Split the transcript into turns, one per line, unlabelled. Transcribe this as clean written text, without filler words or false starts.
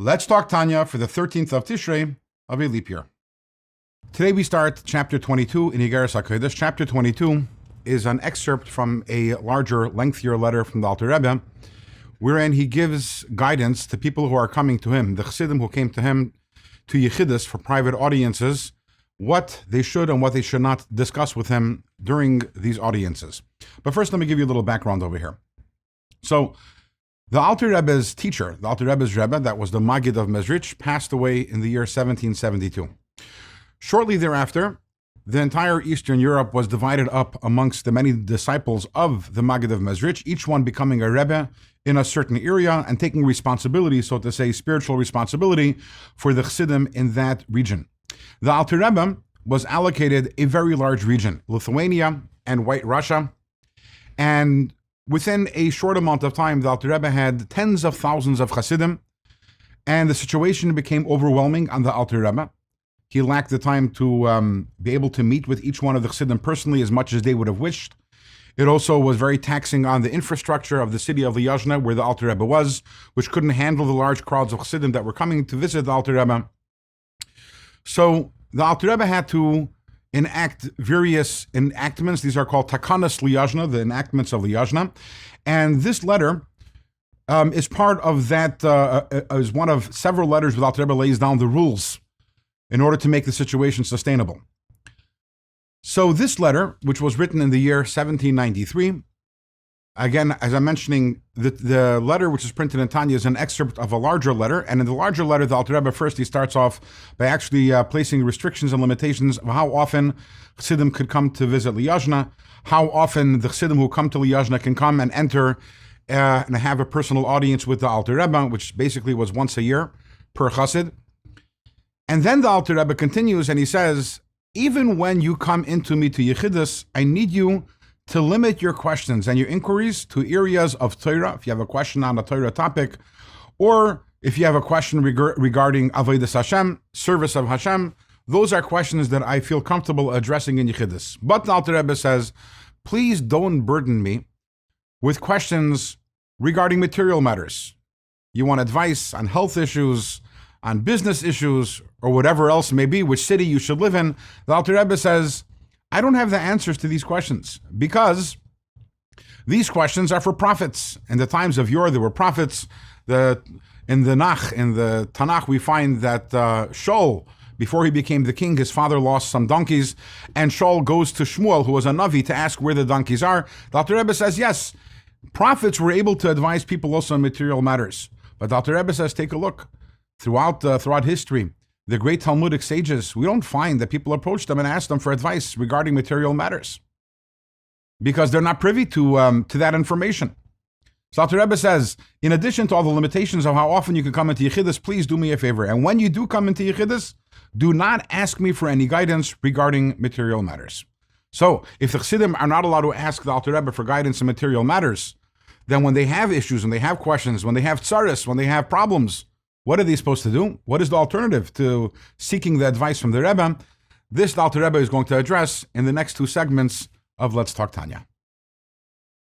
Let's talk Tanya for the 13th of Tishrei of a leap year. Today we start chapter 22 in Igeres HaKodesh. Chapter 22 is an excerpt from a larger, lengthier letter from the Alter Rebbe, wherein he gives guidance to people who are coming to him, the Chassidim who came to him to Yechidus for private audiences, what they should and what they should not discuss with him during these audiences. But first, let me give you a little background over here. So, the Alter Rebbe's teacher, the Alter Rebbe's Rebbe, that was the Maggid of Mezrich, passed away in the year 1772. Shortly thereafter, the entire Eastern Europe was divided up amongst the many disciples of the Maggid of Mezrich, each one becoming a Rebbe in a certain area and taking responsibility, so to say, spiritual responsibility for the Chassidim in that region. The Alter Rebbe was allocated a very large region, Lithuania and White Russia, and within a short amount of time, the Alter Rebbe had tens of thousands of Chassidim, and the situation became overwhelming on the Alter Rebbe. He lacked the time to be able to meet with each one of the Chassidim personally as much as they would have wished. It also was very taxing on the infrastructure of the city of Lyazna, where the Alter Rebbe was, which couldn't handle the large crowds of Chassidim that were coming to visit the Alter Rebbe. So the Alter Rebbe had to enact various enactments. These are called Takanas Lyazna, the enactments of Lyazna. And this letter is part of that, is one of several letters where the Alter Rebbe lays down the rules in order to make the situation sustainable. So this letter, which was written in the year 1793, again, as I'm mentioning, the letter which is printed in Tanya is an excerpt of a larger letter, and in the larger letter, the Alter Rebbe first, he starts off by actually placing restrictions and limitations of how often Chassidim could come to visit Lyazna, how often the Chassidim who come to Lyazna can come and enter and have a personal audience with the Alter Rebbe, which basically was once a year per Chassid. And then the Alter Rebbe continues and he says, even when you come into me to Yechidus, I need you to limit your questions and your inquiries to areas of Torah, if you have a question on a Torah topic, or if you have a question regarding Avodas Hashem, service of Hashem. Those are questions that I feel comfortable addressing in Yechidus. But the Alter Rebbe says, please don't burden me with questions regarding material matters. You want advice on health issues, on business issues, or whatever else may be, which city you should live in. The Alter Rebbe says, I don't have the answers to these questions because these questions are for prophets. In the times of yore, there were prophets. In the Tanakh, we find that Shaul, before he became the king, his father lost some donkeys, and Shaul goes to Shmuel, who was a Navi, to ask where the donkeys are. The Alter Rebbe says, yes, prophets were able to advise people also on material matters. But the Alter Rebbe says, take a look. Throughout history, the great Talmudic sages, we don't find that people approach them and ask them for advice regarding material matters because they're not privy to that information. So Alter Rebbe says, in addition to all the limitations of how often you can come into Yechidus, please do me a favor. And when you do come into Yechidus, do not ask me for any guidance regarding material matters. So if the Chassidim are not allowed to ask the Alter Rebbe for guidance in material matters, then when they have issues, when they have questions, when they have tsaris, when they have problems, what are they supposed to do? What is the alternative to seeking the advice from the Rebbe? This the Alter Rebbe is going to address in the next two segments of Let's Talk Tanya.